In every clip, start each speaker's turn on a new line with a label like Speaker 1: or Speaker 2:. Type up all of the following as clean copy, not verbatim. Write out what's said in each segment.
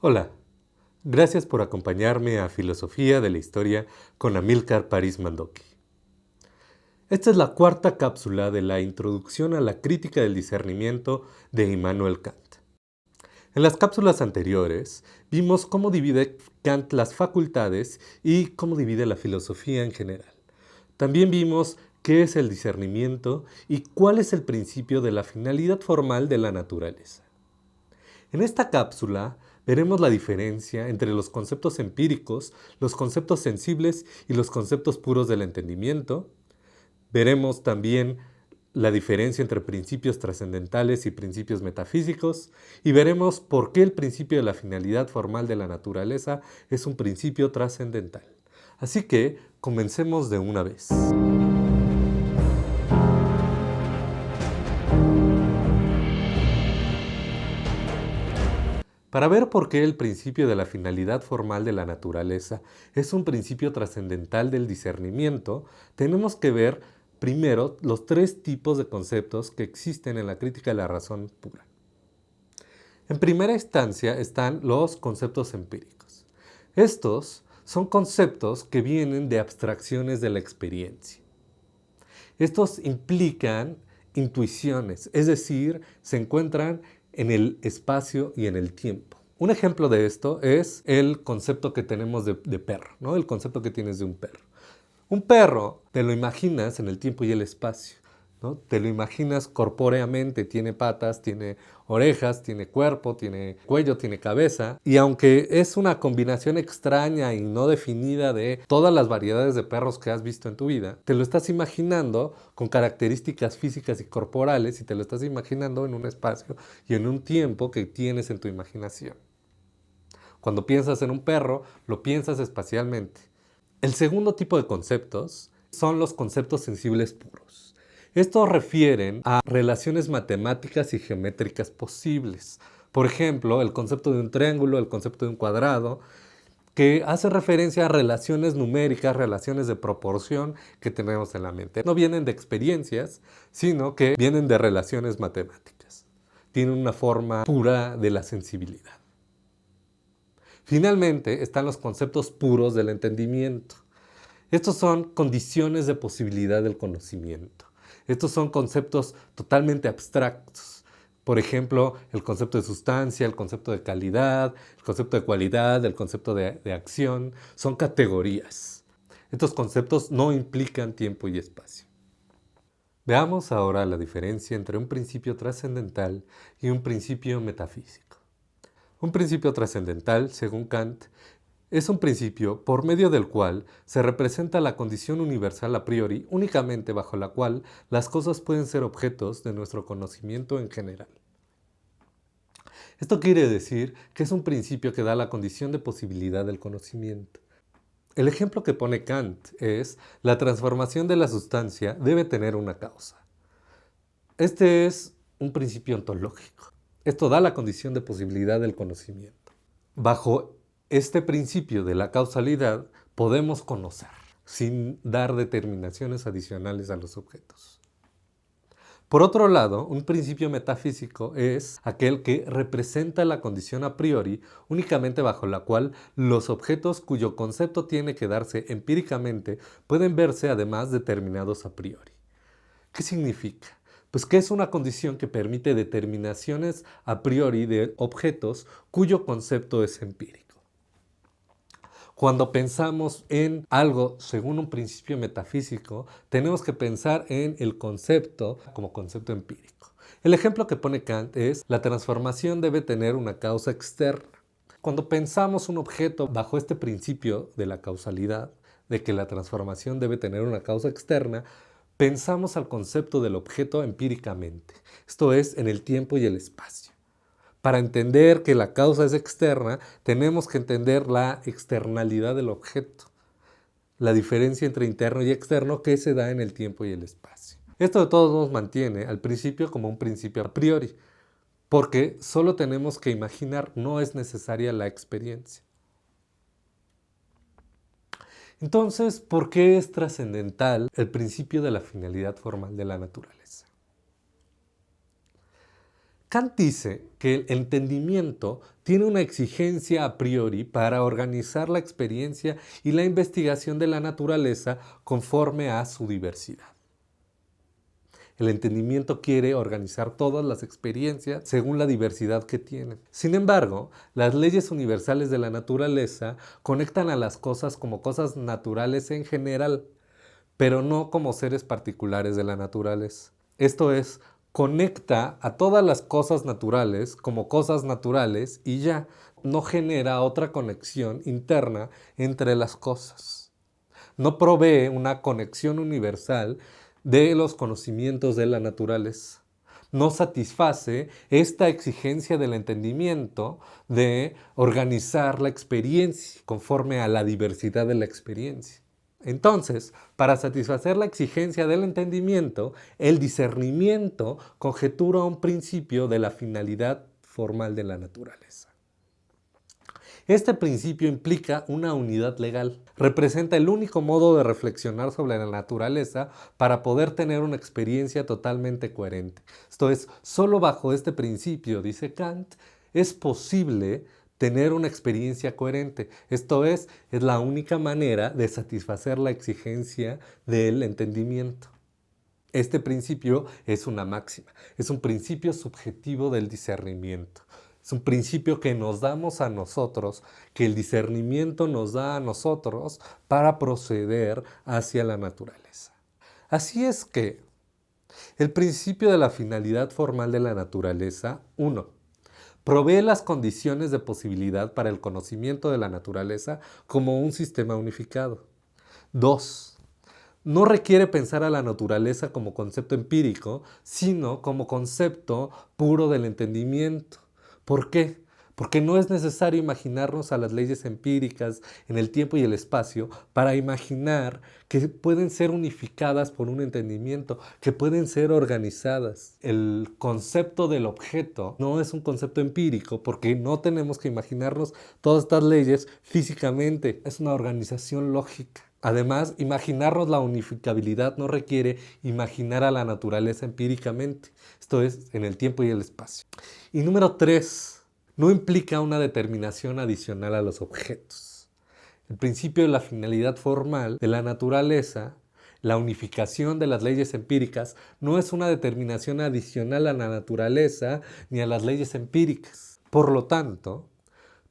Speaker 1: Hola, gracias por acompañarme a Filosofía de la Historia con Amílcar París Mandoki. Esta es la cuarta cápsula de la Introducción a la Crítica del Discernimiento de Immanuel Kant. En las cápsulas anteriores vimos cómo divide Kant las facultades y cómo divide la filosofía en general. También vimos qué es el discernimiento y cuál es el principio de la finalidad formal de la naturaleza. En esta cápsula veremos la diferencia entre los conceptos empíricos, los conceptos sensibles y los conceptos puros del entendimiento. Veremos también la diferencia entre principios trascendentales y principios metafísicos y veremos por qué el principio de la finalidad formal de la naturaleza es un principio trascendental. Así que comencemos de una vez. Para ver por qué el principio de la finalidad formal de la naturaleza es un principio trascendental del discernimiento, tenemos que ver primero los tres tipos de conceptos que existen en la crítica de la razón pura. En primera instancia están los conceptos empíricos. Estos son conceptos que vienen de abstracciones de la experiencia. Estos implican intuiciones, es decir, se encuentran en el espacio y en el tiempo. Un ejemplo de esto es el concepto que tenemos de perro, ¿no? El concepto que tienes de un perro. Un perro te lo imaginas en el tiempo y el espacio, ¿no? Te lo imaginas corpóreamente, tiene patas, tiene orejas, tiene cuerpo, tiene cuello, tiene cabeza. Y aunque es una combinación extraña y no definida de todas las variedades de perros que has visto en tu vida, te lo estás imaginando con características físicas y corporales y te lo estás imaginando en un espacio y en un tiempo que tienes en tu imaginación. Cuando piensas en un perro, lo piensas espacialmente. El segundo tipo de conceptos son los conceptos sensibles puros. Estos refieren a relaciones matemáticas y geométricas posibles. Por ejemplo, el concepto de un triángulo, el concepto de un cuadrado, que hace referencia a relaciones numéricas, relaciones de proporción que tenemos en la mente. No vienen de experiencias, sino que vienen de relaciones matemáticas. Tienen una forma pura de la sensibilidad. Finalmente están los conceptos puros del entendimiento. Estos son condiciones de posibilidad del conocimiento. Estos son conceptos totalmente abstractos. Por ejemplo, el concepto de sustancia, el concepto de calidad, el concepto de cualidad, el concepto de acción, son categorías. Estos conceptos no implican tiempo y espacio. Veamos ahora la diferencia entre un principio trascendental y un principio metafísico. Un principio trascendental, según Kant, es un principio por medio del cual se representa la condición universal a priori únicamente bajo la cual las cosas pueden ser objetos de nuestro conocimiento en general. Esto quiere decir que es un principio que da la condición de posibilidad del conocimiento. El ejemplo que pone Kant es: la transformación de la sustancia debe tener una causa. Este es un principio ontológico. Esto da la condición de posibilidad del conocimiento. Bajo este principio de la causalidad podemos conocer, sin dar determinaciones adicionales a los objetos. Por otro lado, un principio metafísico es aquel que representa la condición a priori únicamente bajo la cual los objetos cuyo concepto tiene que darse empíricamente pueden verse además determinados a priori. ¿Qué significa? Pues que es una condición que permite determinaciones a priori de objetos cuyo concepto es empírico. Cuando pensamos en algo según un principio metafísico, tenemos que pensar en el concepto como concepto empírico. El ejemplo que pone Kant es: la transformación debe tener una causa externa. Cuando pensamos un objeto bajo este principio de la causalidad, de que la transformación debe tener una causa externa, pensamos al concepto del objeto empíricamente, esto es, en el tiempo y el espacio. Para entender que la causa es externa, tenemos que entender la externalidad del objeto, la diferencia entre interno y externo que se da en el tiempo y el espacio. Esto de todos modos mantiene al principio como un principio a priori, porque solo tenemos que imaginar, no es necesaria la experiencia. Entonces, ¿por qué es trascendental el principio de la finalidad formal de la naturaleza? Kant dice que el entendimiento tiene una exigencia a priori para organizar la experiencia y la investigación de la naturaleza conforme a su diversidad. El entendimiento quiere organizar todas las experiencias según la diversidad que tienen. Sin embargo, las leyes universales de la naturaleza conectan a las cosas como cosas naturales en general, pero no como seres particulares de la naturaleza. Esto es, conecta a todas las cosas naturales como cosas naturales y ya, no genera otra conexión interna entre las cosas. No provee una conexión universal de los conocimientos de la naturaleza. No satisface esta exigencia del entendimiento de organizar la experiencia conforme a la diversidad de la experiencia. Entonces, para satisfacer la exigencia del entendimiento, el discernimiento conjetura un principio de la finalidad formal de la naturaleza. Este principio implica una unidad legal. Representa el único modo de reflexionar sobre la naturaleza para poder tener una experiencia totalmente coherente. Esto es, solo bajo este principio, dice Kant, es posible tener una experiencia coherente. Esto es la única manera de satisfacer la exigencia del entendimiento. Este principio es una máxima, es un principio subjetivo del discernimiento. Es un principio que nos damos a nosotros, que el discernimiento nos da a nosotros para proceder hacia la naturaleza. Así es que el principio de la finalidad formal de la naturaleza, 1. Provee las condiciones de posibilidad para el conocimiento de la naturaleza como un sistema unificado. 2. No requiere pensar a la naturaleza como concepto empírico, sino como concepto puro del entendimiento. ¿Por qué? Porque no es necesario imaginarnos a las leyes empíricas en el tiempo y el espacio para imaginar que pueden ser unificadas por un entendimiento, que pueden ser organizadas. El concepto del objeto no es un concepto empírico porque no tenemos que imaginarnos todas estas leyes físicamente. Es una organización lógica. Además, imaginarnos la unificabilidad no requiere imaginar a la naturaleza empíricamente. Esto es, en el tiempo y el espacio. Y número 3, no implica una determinación adicional a los objetos. El principio de la finalidad formal de la naturaleza, la unificación de las leyes empíricas, no es una determinación adicional a la naturaleza ni a las leyes empíricas. Por lo tanto,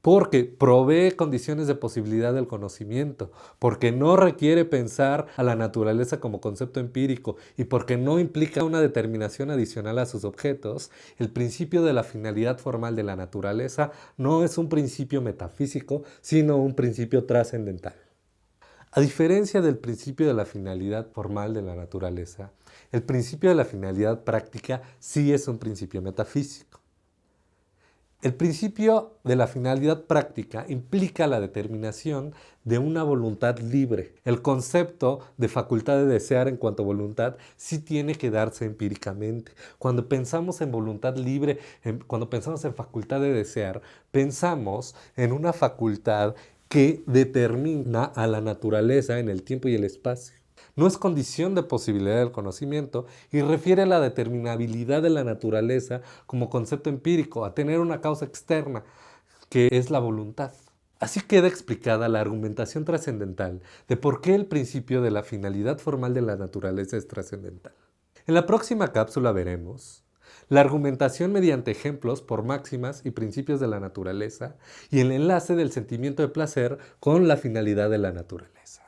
Speaker 1: porque provee condiciones de posibilidad del conocimiento, porque no requiere pensar a la naturaleza como concepto empírico y porque no implica una determinación adicional a sus objetos, el principio de la finalidad formal de la naturaleza no es un principio metafísico, sino un principio trascendental. A diferencia del principio de la finalidad formal de la naturaleza, el principio de la finalidad práctica sí es un principio metafísico. El principio de la finalidad práctica implica la determinación de una voluntad libre. El concepto de facultad de desear en cuanto a voluntad sí tiene que darse empíricamente. Cuando pensamos en voluntad libre, cuando pensamos en facultad de desear, pensamos en una facultad que determina a la naturaleza en el tiempo y el espacio. No es condición de posibilidad del conocimiento y refiere a la determinabilidad de la naturaleza como concepto empírico, a tener una causa externa, que es la voluntad. Así queda explicada la argumentación trascendental de por qué el principio de la finalidad formal de la naturaleza es trascendental. En la próxima cápsula veremos la argumentación mediante ejemplos por máximas y principios de la naturaleza y el enlace del sentimiento de placer con la finalidad de la naturaleza.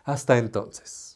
Speaker 1: Hasta entonces.